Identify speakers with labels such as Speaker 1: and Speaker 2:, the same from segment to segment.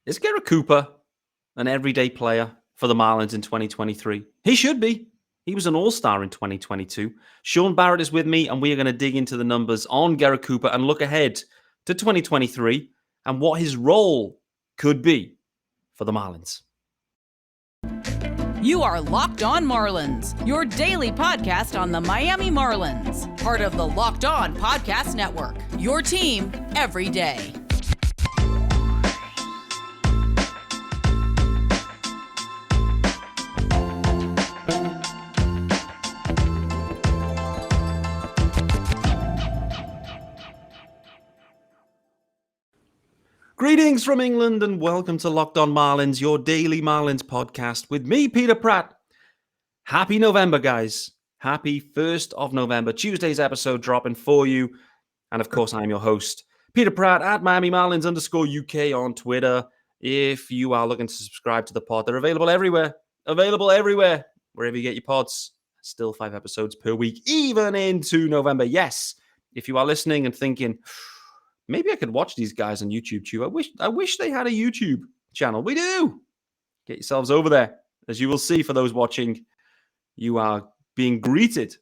Speaker 1: Is Garrett Cooper an everyday player for the Marlins in 2023? He should be. He was an all-star in 2022. Shaun Barrett is with me, and we are going to dig into the numbers on Garrett Cooper and look ahead to 2023 and what his role could be for the Marlins.
Speaker 2: You are Locked On Marlins, your daily podcast on the Miami Marlins. Part of the Locked On Podcast Network, your team every day.
Speaker 1: Greetings from England and welcome to Locked On Marlins, your daily Marlins podcast with me, Peter Pratt. Happy November, guys. Happy 1st of November. Tuesday's episode dropping for you. And of course, I'm your host, Peter Pratt at Miami Marlins _UK on Twitter. If you are looking to subscribe to the pod, they're available everywhere. Wherever you get your pods. Still 5 episodes per week, even into November. Yes, if you are listening and thinking, maybe I could watch these guys on YouTube too. I wish they had a YouTube channel. We do. Get yourselves over there. As you will see for those watching, you are being greeted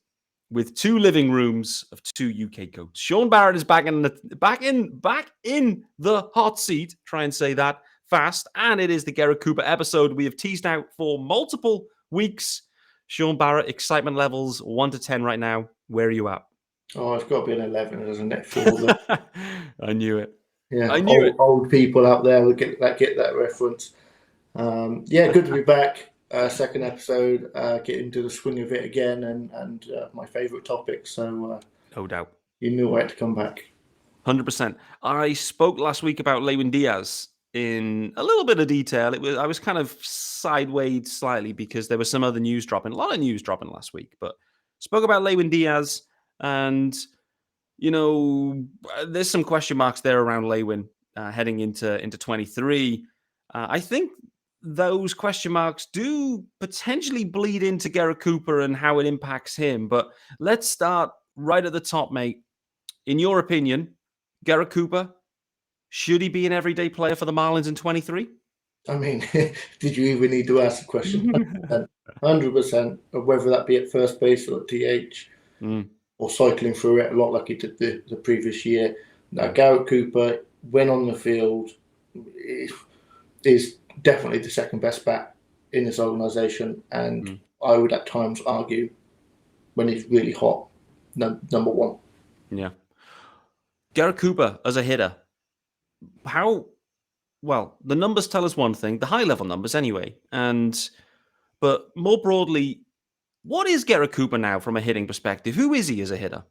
Speaker 1: with 2 living rooms of 2 UK goats. Shaun Barrett is back in the hot seat. Try and say that fast. And it is the Garrett Cooper episode we have teased out for multiple weeks. Shaun Barrett, excitement levels 1 to 10 right now. Where are you at?
Speaker 3: Oh, it's got to be an 11, doesn't it? For all the
Speaker 1: I knew it.
Speaker 3: yeah,
Speaker 1: I knew it.
Speaker 3: Old people out there will get that reference. Yeah, good to be back. Second episode, get into the swing of it again, and my favourite topic. So
Speaker 1: No doubt.
Speaker 3: you knew where to come back.
Speaker 1: 100%. I spoke last week about Lewin Diaz in a little bit of detail. I was kind of sideways slightly because there was some other news dropping. A lot of news dropping last week, but spoke about Lewin Diaz. And, you know, there's some question marks there around Lewin heading into 23. I think those question marks do potentially bleed into Garrett Cooper and how it impacts him. But let's start right at the top, mate. In your opinion, Garrett Cooper, should he be an everyday player for the Marlins in 23?
Speaker 3: I mean, did you even need to ask the question? 100%, of whether that be at first base or at DH. Or cycling through it a lot like he did the previous year. Now, Garrett Cooper, when on the field, is definitely the second best bat in this organisation. And I would at times argue when he's really hot, number one.
Speaker 1: Yeah. Garrett Cooper as a hitter, well, the numbers tell us one thing, the high-level numbers anyway. But more broadly, what is Garrett Cooper now from a hitting perspective? Who is he as a hitter?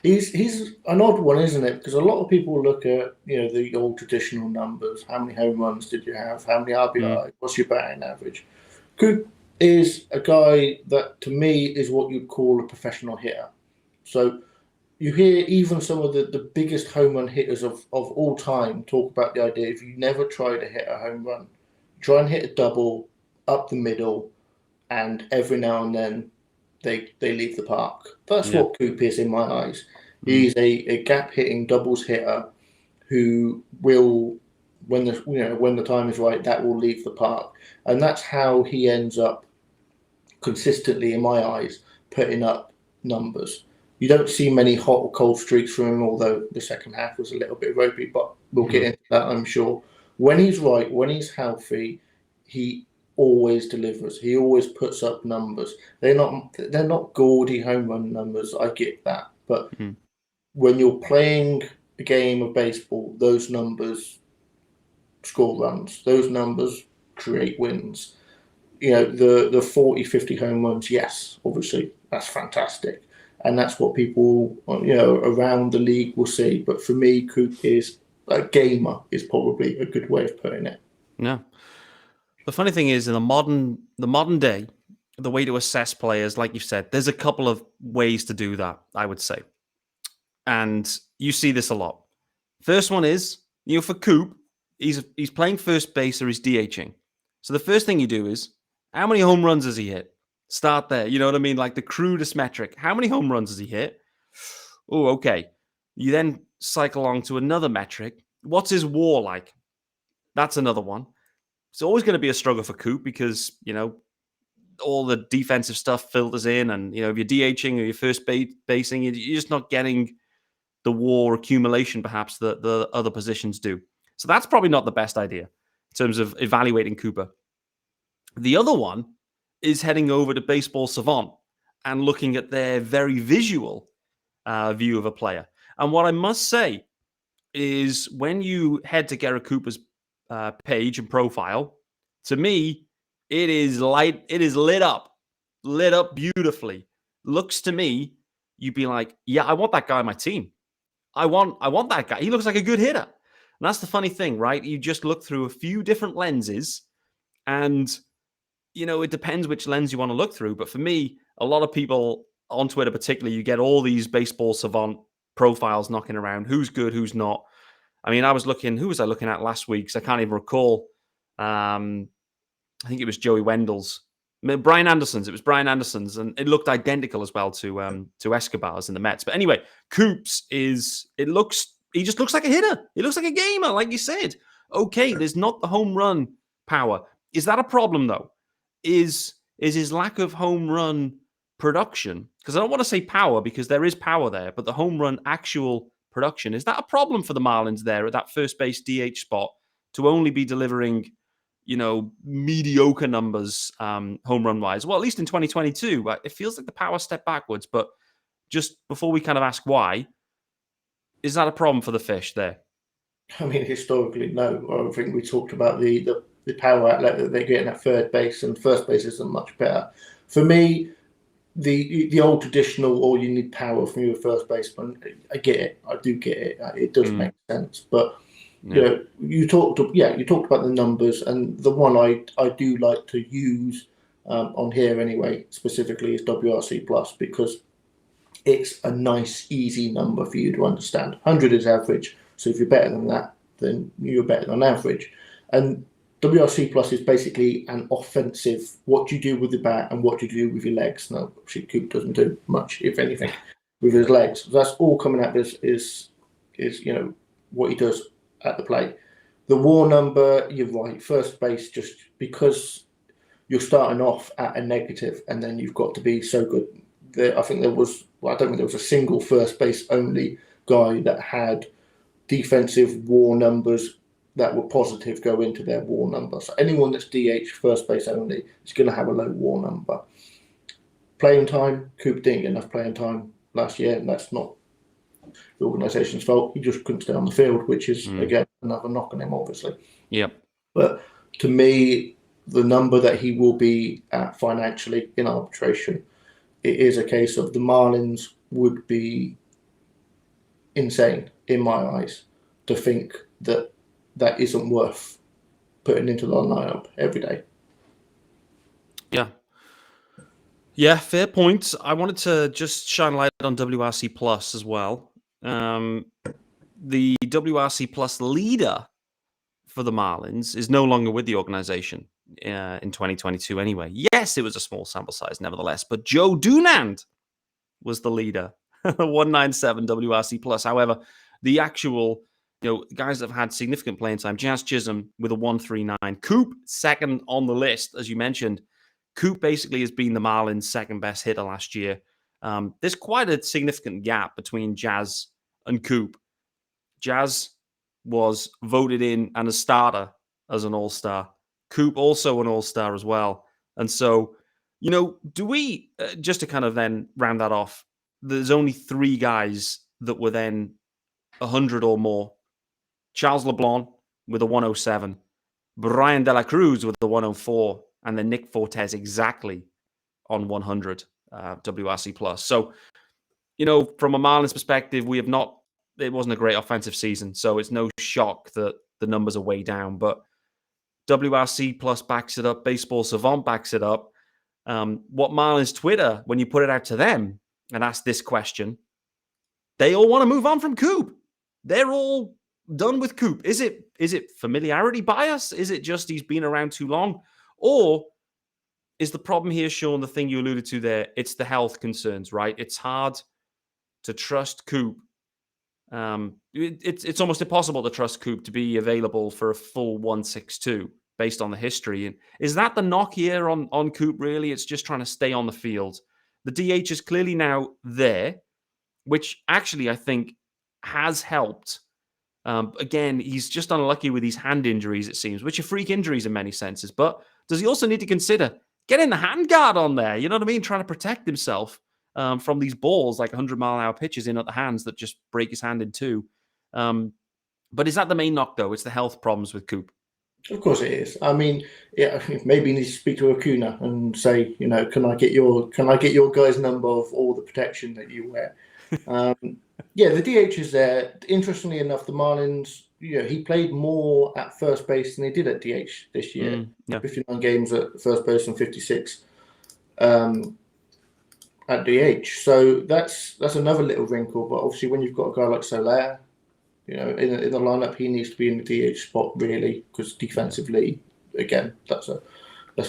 Speaker 3: He's an odd one, isn't it? Because a lot of people look at, the old traditional numbers. How many home runs did you have? How many RBI? What's your batting average? Coop is a guy that, to me, is what you'd call a professional hitter. So you hear even some of the biggest home run hitters of all time talk about the idea if you never try to hit a home run, try and hit a double up the middle, and every now and then they leave the park. That's what Coop is in my eyes. He's a gap-hitting doubles hitter who will, when the time is right, that will leave the park. And that's how he ends up consistently, in my eyes, putting up numbers. You don't see many hot or cold streaks from him, although the second half was a little bit ropey, but we'll get into that, I'm sure. When he's right, when he's healthy, he always delivers. He always puts up numbers. They're not gaudy home run numbers. I get that, but when you're playing a game of baseball, those numbers score runs. Those numbers create wins. The 40, 50 home runs. Yes, obviously that's fantastic, and that's what people around the league will see. But for me, Coop is a gamer. Is probably a good way of putting it.
Speaker 1: Yeah. The funny thing is, in the modern day, the way to assess players, like you've said, there's a couple of ways to do that, I would say. And you see this a lot. First one is, for Coop, he's playing first base or he's DHing. So the first thing you do is, how many home runs has he hit? Start there. You know what I mean? Like the crudest metric. How many home runs has he hit? Oh, okay. You then cycle on to another metric. What's his WAR like? That's another one. It's always going to be a struggle for Coop because, all the defensive stuff filters in, and, if you're DHing or you're first basing, you're just not getting the WAR accumulation perhaps that the other positions do. So that's probably not the best idea in terms of evaluating Cooper. The other one is heading over to Baseball Savant and looking at their very visual view of a player. And what I must say is when you head to Garrett Cooper's page and profile, to me, it is lit up beautifully. Looks to me, you'd be like, yeah, I want that guy on my team. I want that guy. He looks like a good hitter. And that's the funny thing, right? You just look through a few different lenses, and it depends which lens you want to look through. But for me, a lot of people on Twitter particularly, you get all these Baseball Savant profiles knocking around. Who's good, who's not. I mean, who was I looking at last week? Because I can't even recall. I think it was Joey Wendell's. Brian Anderson's. It was Brian Anderson's, and it looked identical as well to Escobar's in the Mets. But anyway, Coops he just looks like a hitter. He looks like a gamer, like you said. Okay, there's not the home run power. Is that a problem though? Is his lack of home run production? Because I don't want to say power, because there is power there, but the home run actual production, is that a problem for the Marlins there at that first base DH spot to only be delivering, mediocre numbers home run wise? Well, at least in 2022, it feels like the power step backwards. But just before we kind of ask why, is that a problem for the Fish there?
Speaker 3: I mean, historically, no. I think we talked about the power outlet that they're getting at third base, and first base isn't much better. For me, the old traditional, you need power from your first baseman. I get it. I do get it. It does make sense. But you talked about the numbers, and the one I do like to use on here anyway, specifically, is WRC plus, because it's a nice, easy number for you to understand. 100 is average, so if you're better than that, then you're better than average. And WRC plus is basically an offensive, what you do with the bat and what you do with your legs. Now, actually, Coop doesn't do much, if anything, with his legs. That's all coming out is what he does at the plate. The WAR number, you're right, first base, just because you're starting off at a negative, and then you've got to be so good. I don't think there was a single first base only guy that had defensive WAR numbers that were positive go into their WAR number. So anyone that's DH first base only is going to have a low WAR number. Playing time, Coop didn't get enough playing time last year, and that's not the organisation's fault. He just couldn't stay on the field, which is, again, another knock on him, obviously.
Speaker 1: Yep.
Speaker 3: But to me, the number that he will be at financially in arbitration, it is a case of the Marlins would be insane, in my eyes, to think that isn't worth putting into the lineup every day.
Speaker 1: Yeah, fair point. I wanted to just shine light on WRC Plus as well. The WRC Plus leader for the Marlins is no longer with the organization in 2022 anyway. Yes, it was a small sample size nevertheless, but Joe Dunand was the leader, 197 WRC Plus. However, the actual guys that have had significant playing time, Jazz Chisholm with a 139. Coop, second on the list, as you mentioned. Coop basically has been the Marlins' second best hitter last year. There's quite a significant gap between Jazz and Coop. Jazz was voted in and a starter as an all-star. Coop also an all-star as well. And so, do we, just to kind of then round that off, there's only three guys that were then 100 or more. Charles LeBlanc with a 107, Brian De La Cruz with a 104, and then Nick Fortes exactly on 100 WRC plus. So, from a Marlins perspective, it wasn't a great offensive season, so it's no shock that the numbers are way down. But WRC plus backs it up, Baseball Savant backs it up. What Marlins Twitter, when you put it out to them and ask this question, they all want to move on from Coop. They're all done with Coop. Is it familiarity bias? Is it just he's been around too long? Or is the problem here, Shaun, the thing you alluded to there? It's the health concerns, right? It's hard to trust Coop It's almost impossible to trust Coop to be available for a full 162 based on the history. And is that the knock here on Coop, really? It's just trying to stay on the field. The DH is clearly now there, which actually I think has helped. Again, he's just unlucky with these hand injuries, it seems, which are freak injuries in many senses. But does he also need to consider getting the hand guard on there? You know what I mean? Trying to protect himself from these balls, like 100-mile-an-hour pitches in at the hands that just break his hand in two. But is that the main knock, though? It's the health problems with Coop.
Speaker 3: Of course it is. I mean, yeah, maybe you need to speak to Acuna and say, can I get your guy's number of all the protection that you wear? Yeah, the DH is there. Interestingly enough, the Marlins, he played more at first base than they did at DH this year. 59 games at first base and 56 at DH. So that's another little wrinkle. But obviously, when you've got a guy like Soler, in the lineup, he needs to be in the DH spot really, because defensively, again, that's a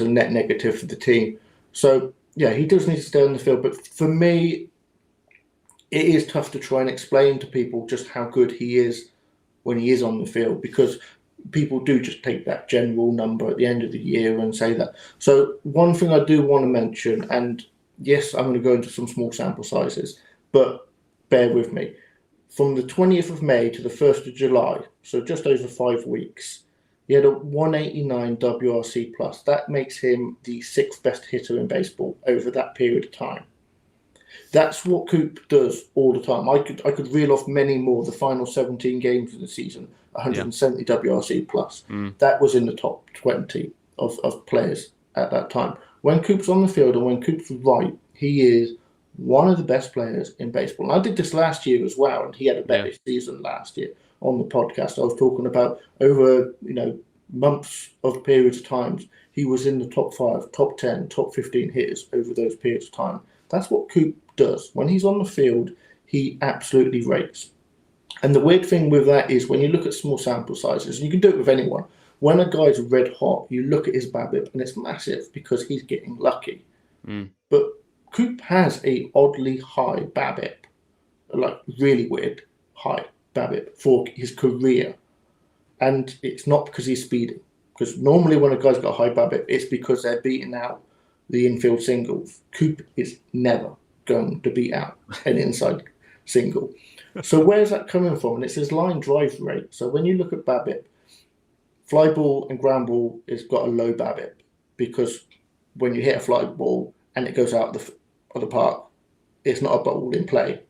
Speaker 3: net negative for the team. So yeah, he does need to stay on the field. But for me, it is tough to try and explain to people just how good he is when he is on the field, because people do just take that general number at the end of the year and say that. So one thing I do want to mention, and yes, I'm going to go into some small sample sizes, but bear with me. From the 20th of May to the 1st of July, so just over 5 weeks, he had a 189 WRC plus. That makes him the 6th best hitter in baseball over that period of time. That's what Coop does all the time. I could reel off many more. The final 17 games of the season, 170 WRC plus. That was in the top 20 of players at that time. When Coop's on the field and when Coop's right, he is one of the best players in baseball. And I did this last year as well, and he had a better season last year on the podcast. I was talking about over months of periods of times, he was in the top 5, top 10, top 15 hitters over those periods of time. That's what Coop does. When he's on the field, he absolutely rates. And the weird thing with that is when you look at small sample sizes, and you can do it with anyone, when a guy's red hot, you look at his BABIP and it's massive because he's getting lucky. But Coop has a oddly high BABIP, like really weird high BABIP for his career. And it's not because he's speeding. Because normally when a guy's got a high BABIP, it's because they're beating out the infield singles. Coop is never going to beat out an inside single. So where's that coming from? And it's his line drive rate. So when you look at BABIP, fly ball and ground ball has got a low BABIP, because when you hit a fly ball and it goes out of the park, it's not a ball in play.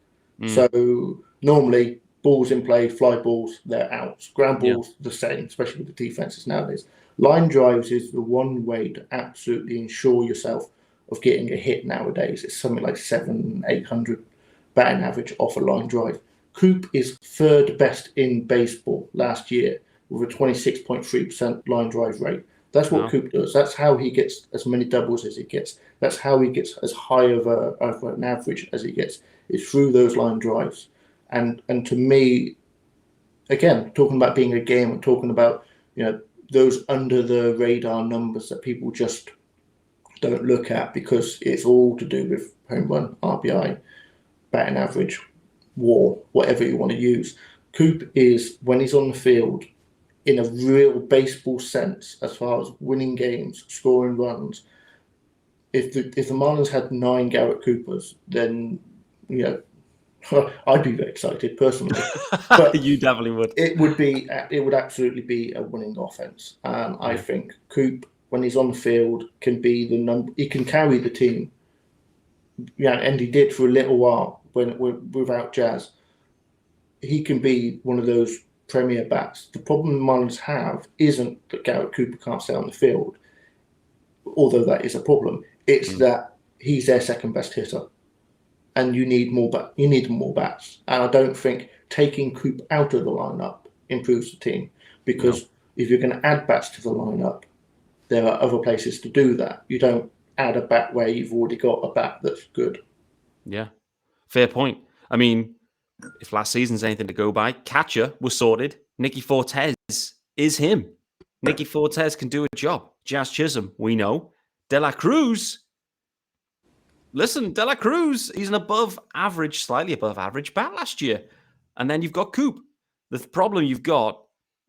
Speaker 3: So normally balls in play, fly balls, they're out. Ground balls, the same, especially with the defenses nowadays. Line drives is the one way to absolutely ensure yourself of getting a hit nowadays. It's something like 700-800 batting average off a line drive. Coop is 3rd best in baseball last year with a 26.3% line drive rate. That's what Coop does. That's how he gets as many doubles as he gets. That's how he gets as high of an average as he gets. It's through those line drives. And to me, again, talking about being a game and talking about those under the radar numbers that people just don't look at, because it's all to do with home run, RBI, batting average, WAR, whatever you want to use. Coop is, when he's on the field, in a real baseball sense, as far as winning games, scoring runs. If the Marlins had 9 Garrett Coopers, then I'd be very excited personally. But
Speaker 1: you definitely would.
Speaker 3: It would absolutely be a winning offense. And I think Coop, when he's on the field, can be the number. He can carry the team. Yeah, and he did for a little while without Jazz. He can be one of those premier bats. The problem the Marlins have isn't that Garrett Cooper can't stay on the field, although that is a problem. It's that he's their 2nd best hitter, and you need more bats. And I don't think taking Coop out of the lineup improves the team, because if you're going to add bats to the lineup, there are other places to do that. You don't add a bat where you've already got a bat that's good.
Speaker 1: Yeah, fair point. I mean, if last season's anything to go by, catcher was sorted. Nicky Fortes is him. Nicky Fortes can do a job. Jazz Chisholm, we know. De La Cruz. Listen, De La Cruz, he's an above average, slightly above average bat last year. And then you've got Coop. The problem you've got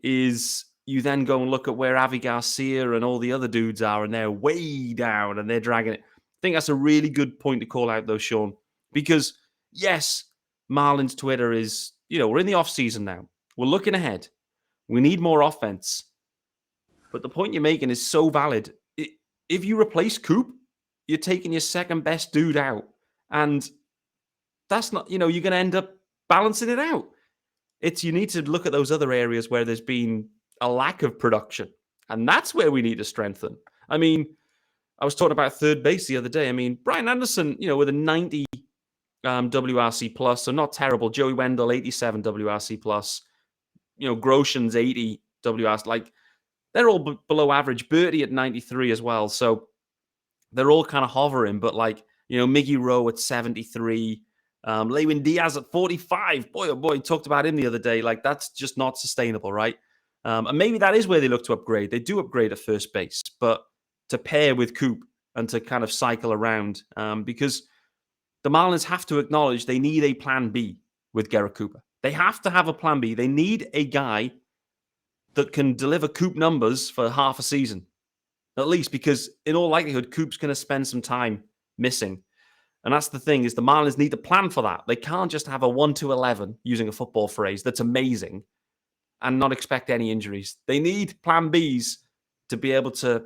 Speaker 1: is you then go and look at where Avi Garcia and all the other dudes are, and they're way down and they're dragging it. I think that's a really good point to call out, though, Shaun, because yes, Marlins Twitter is, we're in the off season now. We're looking ahead. We need more offense. But the point you're making is so valid. If you replace Coop, you're taking your second best dude out. And that's not, you're going to end up balancing it out. You need to look at those other areas where there's been a lack of production. And that's where we need to strengthen. I mean, I was talking about third base the other day. I mean, Brian Anderson, with a 90 WRC plus, so not terrible. Joey Wendell, 87 WRC plus. Grosjean's 80 WRC. Like, they're all below average. Bertie at 93 as well. So they're all kind of hovering. But Miggy Rowe at 73. Lewin Diaz at 45. Boy, oh boy, talked about him the other day. Like, that's just not sustainable, right? And maybe that is where they look to upgrade. They do upgrade at first base, but to pair with Coop and to kind of cycle around, because the Marlins have to acknowledge they need a plan B with Garrett Cooper. They have to have a plan B. They need a guy that can deliver Coop numbers for half a season, at least, because in all likelihood, Coop's going to spend some time missing. And that's the thing, is the Marlins need to plan for that. They can't just have a 1-11, using a football phrase, that's amazing, and not expect any injuries. They need plan Bs to be able to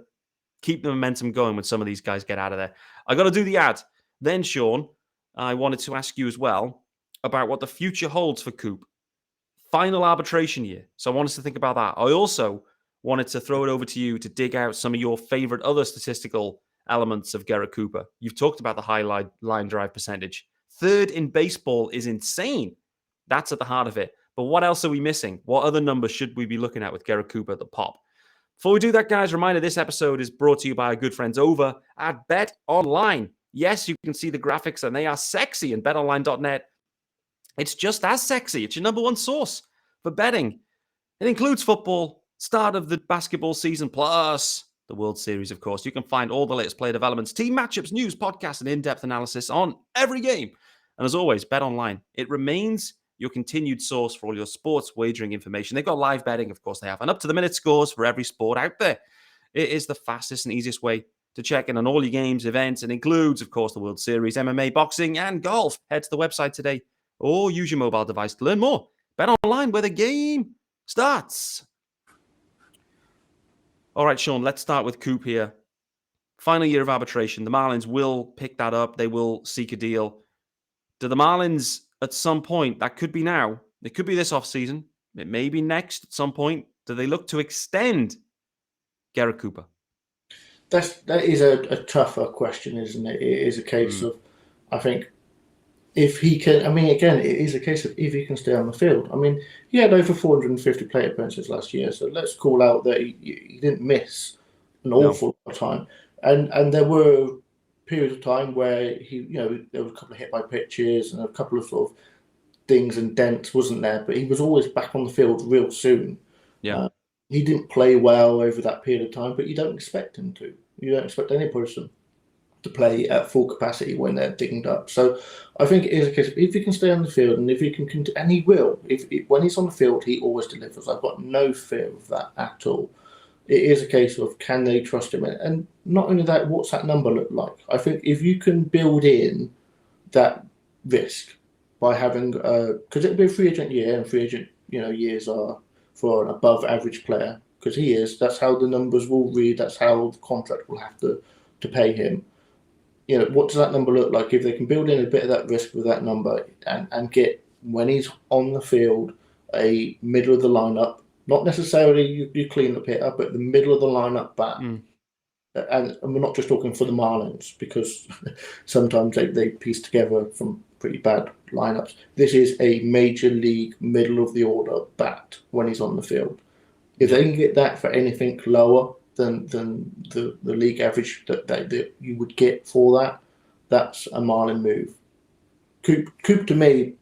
Speaker 1: keep the momentum going when some of these guys get out of there. I got to do the ad. Then, Shaun, I wanted to ask you as well about what the future holds for Coop. Final arbitration year. So I want us to think about that. I also wanted to throw it over to you to dig out some of your favorite other statistical elements of Garrett Cooper. You've talked about the high line drive percentage. Third in baseball is insane. That's at the heart of it. But what else are we missing? What other numbers should we be looking at with Garrett Cooper at the pop? Before we do that, guys, reminder, this episode is brought to you by our good friends over at Bet Online. Yes, you can see the graphics, and they are sexy, and betonline.net. It's just as sexy. It's your number one source for betting. It includes football, start of the basketball season, plus the World Series, of course. You can find all the latest player developments, team matchups, news, podcasts, and in-depth analysis on every game. And as always, Bet Online. It remains your continued source for all your sports wagering information. They've got live betting, of course they have, and up-to-the-minute scores for every sport out there. It is the fastest and easiest way to check in on all your games, events, and includes, of course, the World Series, MMA, boxing, and golf. Head to the website today or use your mobile device to learn more. Bet Online, where the game starts. All right, Shaun, let's start with Coop here. Final year of arbitration. The Marlins will pick that up. They will seek a deal. Do the Marlins, at some point, that could be now, it could be this offseason, it may be next at some point, do they look to extend Garrett Cooper?
Speaker 3: That is a tougher question, isn't it? It is a case of, I think, if he can, again, it is a case of if he can stay on the field. He had over 450 plate appearances last year, so let's call out that he didn't miss an awful lot of time. And there were periods of time where there were a couple of hit by pitches and a couple of sort of things and dents wasn't there, but he was always back on the field real soon.
Speaker 1: Yeah.
Speaker 3: He didn't play well over that period of time, but you don't expect him to. You don't expect any person to play at full capacity when they're dinged up. So I think it is a case of if he can stay on the field and if he can, and he will. When he's on the field, he always delivers. I've got no fear of that at all. It is a case of can they trust him, and not only that, what's that number look like? I think if you can build in that risk by having, because it'll be a free agent year, and free agent years are for an above average player, because he is. That's how the numbers will read. That's how the contract will have to pay him. What does that number look like if they can build in a bit of that risk with that number and get, when he's on the field, a middle of the lineup, not necessarily you clean the pit up, but the middle of the lineup bat. And we're not just talking for the Marlins, because sometimes they piece together from pretty bad lineups. This is a major league middle of the order bat when he's on the field. If they can get that for anything lower than the league average that you would get for that, that's a Marlin move. Coop to me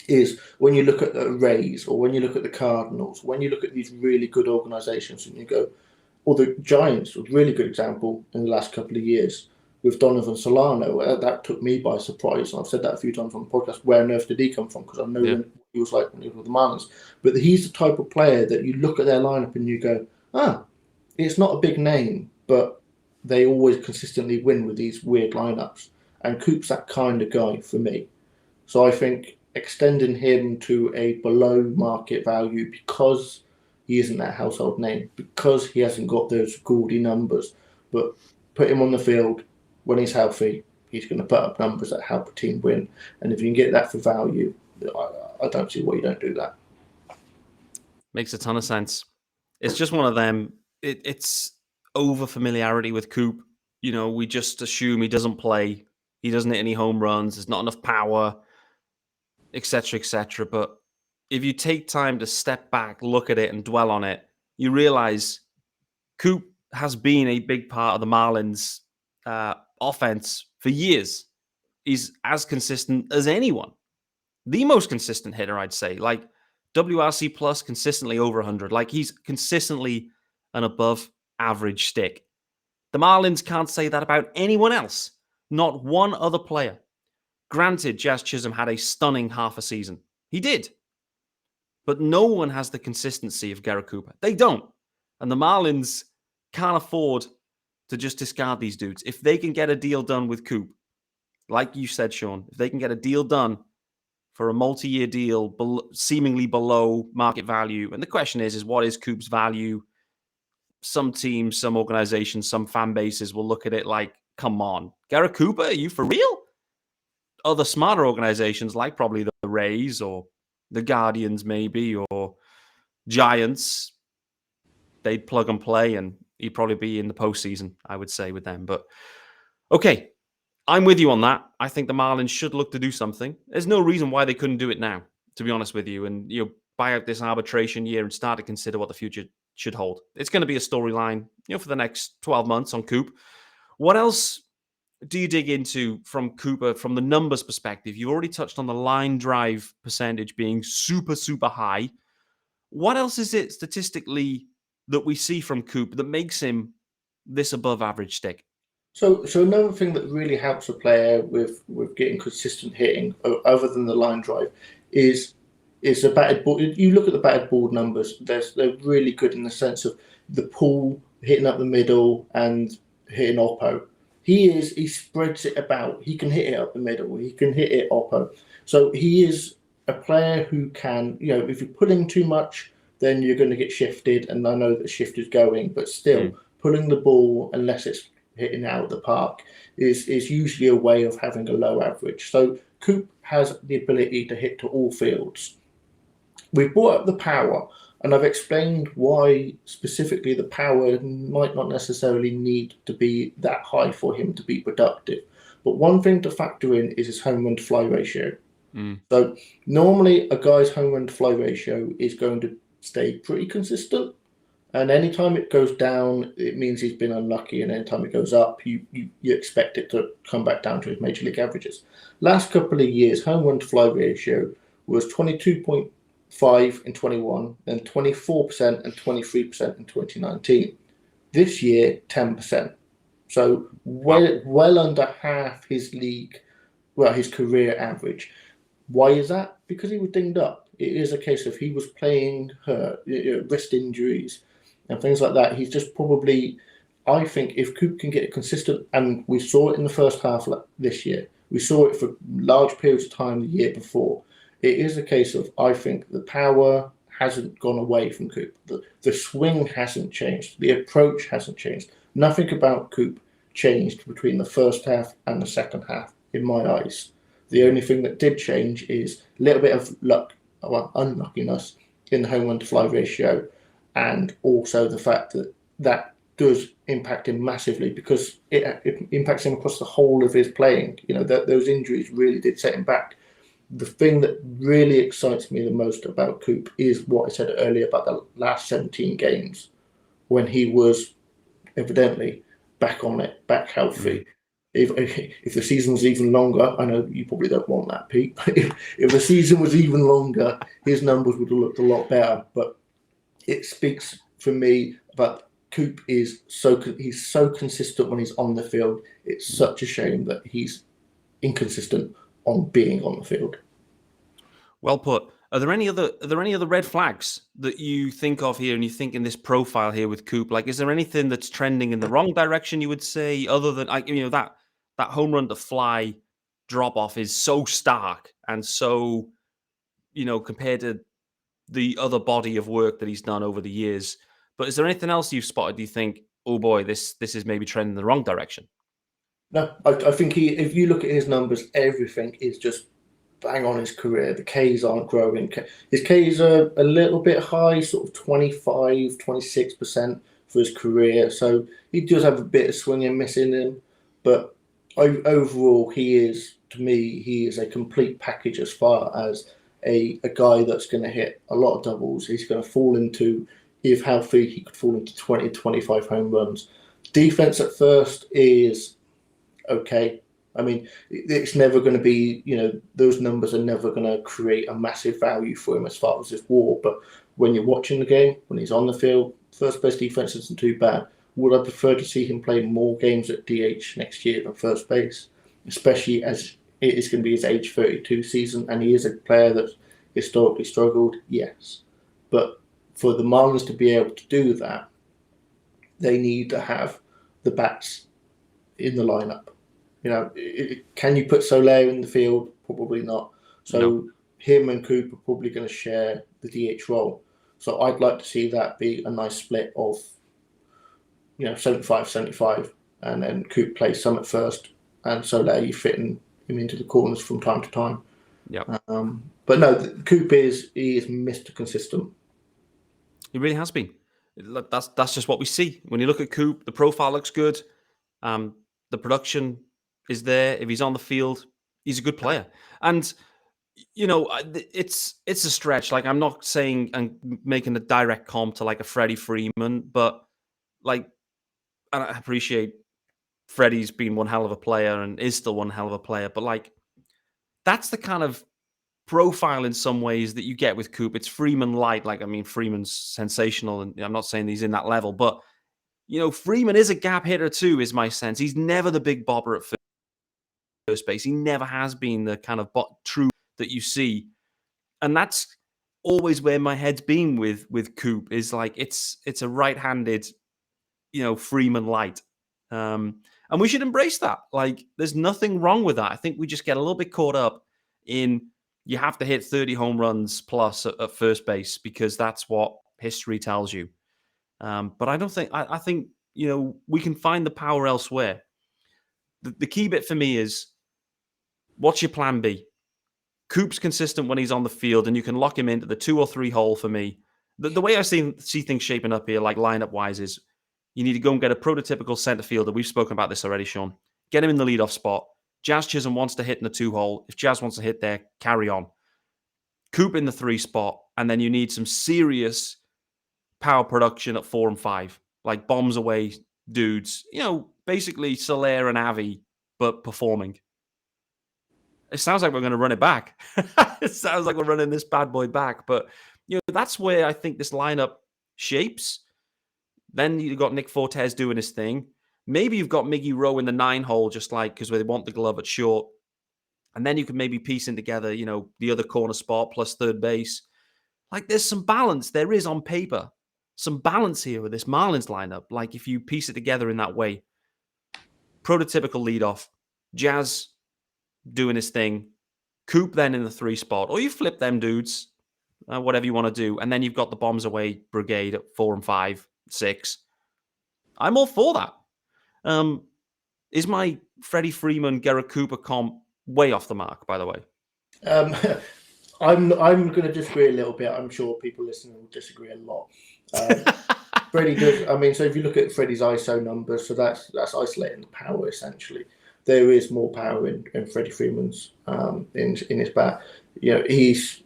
Speaker 3: is, when you look at the Rays or when you look at the Cardinals, when you look at these really good organizations and you go, or the Giants was a really good example in the last couple of years with Donovan Solano. That took me by surprise. And I've said that a few times on the podcast. Where on earth did he come from? Because I know when he was like when he was with the Marlins. But he's the type of player that you look at their lineup and you go, it's not a big name, but they always consistently win with these weird lineups. And Coop's that kind of guy for me. So I think extending him to a below market value because he isn't that household name, because he hasn't got those gaudy numbers, but put him on the field when he's healthy, he's going to put up numbers that help a team win. And if you can get that for value, I don't see why you don't do that.
Speaker 1: Makes a ton of sense. It's just one of them. It's over familiarity with Coop. We just assume he doesn't play. He doesn't hit any home runs. There's not enough power, etc., etc. But if you take time to step back, look at it, and dwell on it, you realize Coop has been a big part of the Marlins' offense for years. He's as consistent as anyone. The most consistent hitter, I'd say. Like WRC plus, consistently over 100. Like he's consistently an above average stick. The Marlins can't say that about anyone else. Not one other player. Granted, Jazz Chisholm had a stunning half a season. He did. But no one has the consistency of Garrett Cooper. They don't. And the Marlins can't afford to just discard these dudes. If they can get a deal done with Coop, like you said, Shaun, if they can get a deal done for a multi-year deal, seemingly below market value, and the question is what is Coop's value? Some teams, some organizations, some fan bases will look at it like, come on, Garrett Cooper, are you for real? Other smarter organizations, like probably the Rays or the Guardians maybe, or Giants, they'd plug and play, and he'd probably be in the postseason, I would say, with them. But okay, I'm with you on that. I think the Marlins should look to do something. There's no reason why they couldn't do it now, to be honest with you, and buy out this arbitration year and start to consider what the future should hold. It's going to be a storyline, for the next 12 months on Coop. What else do you dig into from Cooper from the numbers perspective? You already touched on the line drive percentage being super, super high. What else is it statistically that we see from Coop that makes him this above average stick?
Speaker 3: So another thing that really helps a player with getting consistent hitting, other than the line drive, is the batted ball. You look at the batted ball numbers; they're really good in the sense of the pull, hitting up the middle, and hitting oppo. He spreads it about. He can hit it up the middle. He can hit it oppo. So he is a player who can, if you're pulling too much, then you're going to get shifted. And I know that shift is going, but still pulling the ball, unless it's hitting out of the park, is usually a way of having a low average. So Coop has the ability to hit to all fields. We've brought up the power, and I've explained why specifically the power might not necessarily need to be that high for him to be productive. But one thing to factor in is his home run to fly ratio. So normally a guy's home run to fly ratio is going to stay pretty consistent. And anytime it goes down, it means he's been unlucky. And anytime it goes up, you expect it to come back down to his major league averages. Last couple of years, home run to fly ratio was 22.5 in 21, then 24% and 23% in 2019. This year, 10%. So well under half his career average. Why is that? Because he was dinged up. It is a case of he was playing hurt, wrist injuries, and things like that. He's just probably, I think, if Coop can get it consistent, and we saw it in the first half this year, we saw it for large periods of time the year before. It is a case of, I think, the power hasn't gone away from Coop. The swing hasn't changed. The approach hasn't changed. Nothing about Coop changed between the first half and the second half, in my eyes. The only thing that did change is a little bit of unluckiness in the home run to fly ratio, and also the fact that does impact him massively because it impacts him across the whole of his playing. Those injuries really did set him back. The thing that really excites me the most about Coop is what I said earlier about the last 17 games when he was evidently back on it, back healthy. If the season was even longer, I know you probably don't want that, Pete. If the season was even longer, his numbers would have looked a lot better. But it speaks for me about Coop he's so consistent when he's on the field. It's such a shame that he's inconsistent on being on the field.
Speaker 1: Well put. Are there any other red flags that you think of here, and you think in this profile here with Coop? Like, is there anything that's trending in the wrong direction? You would say, other than that home run to fly drop off is so stark and so compared to the other body of work that he's done over the years. But is there anything else you've spotted? Do you think, oh boy, this is maybe trending in the wrong direction?
Speaker 3: No, I think if you look at his numbers, everything is just bang on his career. The Ks aren't growing. His Ks are a little bit high, sort of 25, 26% for his career. So he does have a bit of swing and miss in him. But overall, to me, he is a complete package as far as a guy that's going to hit a lot of doubles. He's going to fall into, if healthy, he could fall into 20, 25 home runs. Defense at first is okay. I mean, it's never going to be, those numbers are never going to create a massive value for him as far as his WAR. But when you're watching the game, when he's on the field, first base defense isn't too bad. Would I prefer to see him play more games at DH next year than first base, especially as it is going to be his age 32 season, and he is a player that's historically struggled? Yes. But for the Marlins to be able to do that, they need to have the bats in the lineup. Can you put Soler in the field? Probably not. So no. Him and Coop are probably going to share the DH role. So I'd like to see that be a nice split of, 75-75, and then Coop plays some at first, and Soler you fitting him into the corners from time to time.
Speaker 1: Yeah.
Speaker 3: But no, Coop is Mr. Consistent.
Speaker 1: He really has been. That's just what we see. When you look at Coop, the profile looks good. The production is there. If he's on the field, he's a good player. And, it's a stretch. Like, I'm not saying and making a direct comp to like a Freddie Freeman, but like, and I appreciate Freddie's been one hell of a player and is still one hell of a player, but like, that's the kind of profile in some ways that you get with Coop. It's Freeman light. Like, I mean, Freeman's sensational, and I'm not saying he's in that level, but Freeman is a gap hitter too, is my sense. He's never the big bobber at first base. He never has been the kind of true that you see. And that's always where my head's been with Coop, is like, it's a right-handed, Freeman light. And we should embrace that. Like, there's nothing wrong with that. I think we just get a little bit caught up in, you have to hit 30 home runs plus at first base because that's what history tells you. But I don't think, I think, we can find the power elsewhere. The key bit for me is, what's your plan B? Coop's consistent when he's on the field, and you can lock him into the 2 or 3 hole for me. The way I see things shaping up here, like lineup-wise, is you need to go and get a prototypical center fielder. We've spoken about this already, Shaun. Get him in the leadoff spot. Jazz Chisholm wants to hit in the 2 hole. If Jazz wants to hit there, carry on. Coop in the 3 spot, and then you need some serious power production at 4 and 5, like bombs away dudes. Basically Soler and Avi, but performing. It sounds like we're going to run it back. It sounds like we're running this bad boy back, but that's where I think this lineup shapes. Then you've got Nick Fortes doing his thing. Maybe you've got Miggy Rowe in the 9 hole, just like, because they want the glove at short. And then you can maybe piece in together, the other corner spot plus third base. Like, there's some balance. There is on paper some balance here with this Marlins lineup. Like, if you piece it together in that way, prototypical leadoff, Jazz doing his thing, Coop then in the 3 spot, or you flip them dudes, whatever you want to do. And then you've got the bombs away brigade at 4 and 5, 6. I'm all for that. Is my Freddie Freeman, Garrett Cooper comp way off the mark, by the way?
Speaker 3: I'm going to disagree a little bit. I'm sure people listening will disagree a lot. Freddie does. I mean, so if you look at Freddie's ISO numbers, so that's isolating the power essentially. There is more power in Freddie Freeman's in his bat. He's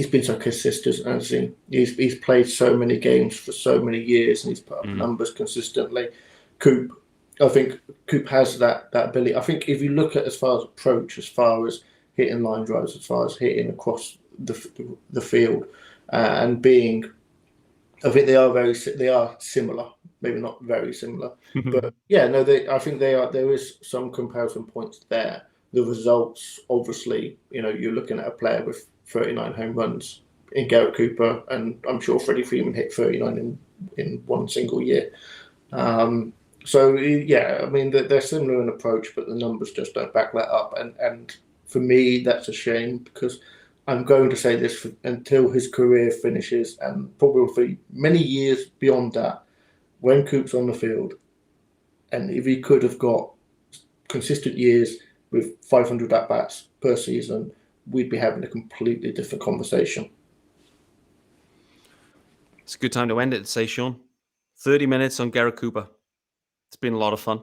Speaker 3: been so consistent, and he's played so many games for so many years, and he's put up numbers consistently. Coop, I think Coop has that ability. I think if you look at as far as approach, as far as hitting line drives, as far as hitting across the field, and being, I think they are similar. Maybe not very similar, but yeah, no, I think they are. There is some comparison points there. The results, obviously, you're looking at a player with 39 home runs in Garrett Cooper, and I'm sure Freddie Freeman hit 39 in one single year. So yeah, I mean they're similar in approach, but the numbers just don't back that up. And for me, that's a shame, because I'm going to say this until his career finishes, and probably for many years beyond that, when Coop's on the field, and if he could have got consistent years with 500 at-bats per season, we'd be having a completely different conversation.
Speaker 1: It's a good time to end it, say, Shaun. 30 minutes on Garrett Cooper. It's been a lot of fun.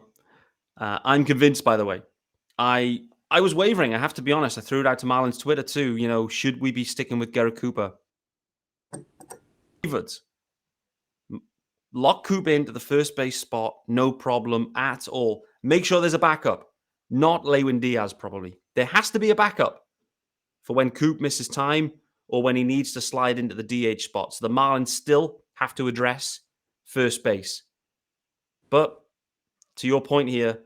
Speaker 1: I'm convinced, by the way. I was wavering, I have to be honest. I threw it out to Marlins Twitter too. Should we be sticking with Garrett Cooper? Lock Coop into the first base spot, no problem at all. Make sure there's a backup. Not Lewin Diaz, probably. There has to be a backup for when Coop misses time or when he needs to slide into the DH spot. So the Marlins still have to address first base. But to your point here,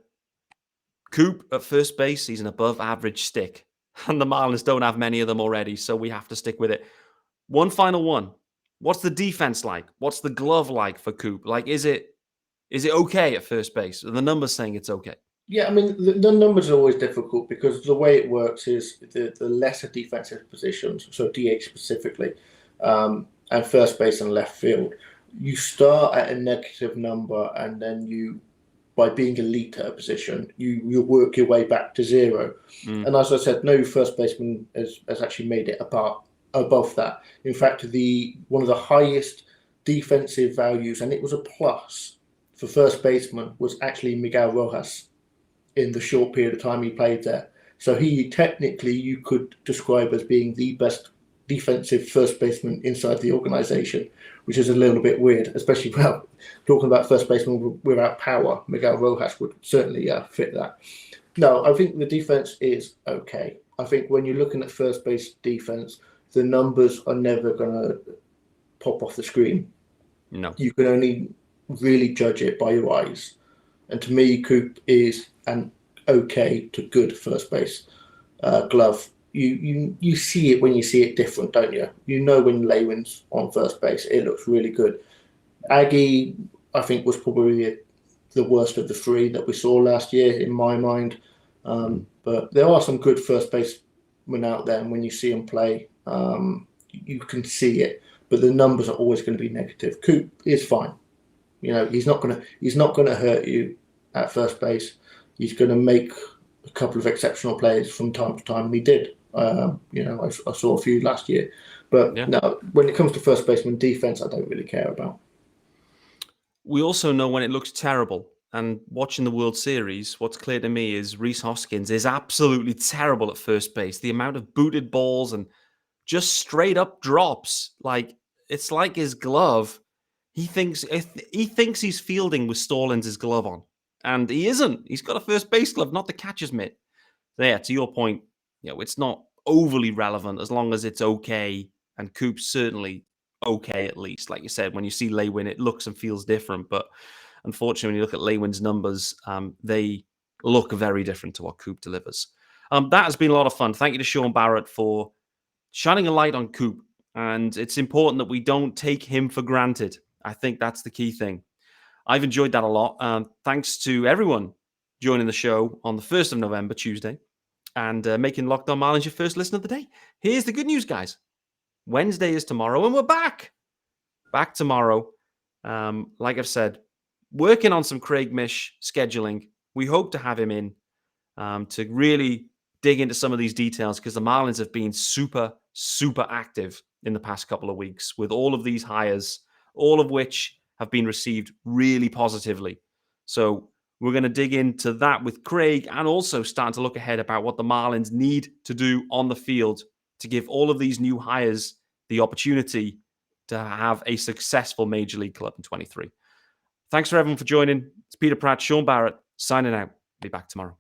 Speaker 1: Coop at first base, he's an above average stick. And the Marlins don't have many of them already, so we have to stick with it. One final one. What's the defense like? What's the glove like for Coop? Like, is it okay at first base? Are the numbers saying it's okay?
Speaker 3: Yeah, I mean, the numbers are always difficult, because the way it works is the lesser defensive positions, so DH specifically, and first base and left field, you start at a negative number, and then by being elite at a position, you work your way back to zero. And as I said, no first baseman has actually made it above that. In fact, one of the highest defensive values, and it was a plus for first baseman, was actually Miguel Rojas in the short period of time he played there. So he technically, you could describe as being the best defensive first baseman inside the organization, which is a little bit weird, especially about talking about first baseman without power. Miguel Rojas would certainly fit that. No, I think the defense is okay. I think when you're looking at first base defense, the numbers are never going to pop off the screen.
Speaker 1: No.
Speaker 3: You can only really judge it by your eyes. And to me, Coop is an okay to good first base glove. You see it when you see it different, don't you? You know when Lewin's on first base, it looks really good. Aggie, I think, was probably the worst of the three that we saw last year, in my mind. But there are some good first basemen out there, and when you see them play, you can see it. But the numbers are always going to be negative. Coop is fine. He's not going to hurt you at first base. He's going to make a couple of exceptional plays from time to time, and he did. I saw a few last year. But no, when it comes to first baseman defense, I don't really care about.
Speaker 1: We also know when it looks terrible. And watching the World Series, what's clear to me is Rhys Hoskins is absolutely terrible at first base. The amount of booted balls and just straight up drops, it's like his glove. He thinks he's fielding with Stallings' glove on, and he isn't. He's got a first base glove, not the catcher's mitt. There, to your point, it's not overly relevant as long as it's okay. And Coop's certainly okay, at least. Like you said, when you see Lewin, it looks and feels different. But unfortunately, when you look at Lewin's numbers, they look very different to what Coop delivers. That has been a lot of fun. Thank you to Shaun Barrett for shining a light on Coop. And it's important that we don't take him for granted. I think that's the key thing. I've enjoyed that a lot. Thanks to everyone joining the show on the 1st of November, Tuesday, and making Locked On Marlins your first listen of the day. Here's the good news, guys. Wednesday is tomorrow, and we're back. Back tomorrow. Like I've said, working on some Craig Mish scheduling. We hope to have him in to really dig into some of these details, because the Marlins have been super, super active in the past couple of weeks with all of these hires, all of which have been received really positively. So we're going to dig into that with Craig, and also starting to look ahead about what the Marlins need to do on the field to give all of these new hires the opportunity to have a successful Major League club in 23. Thanks for everyone for joining. It's Peter Pratt, Shaun Barrett, signing out. Be back tomorrow.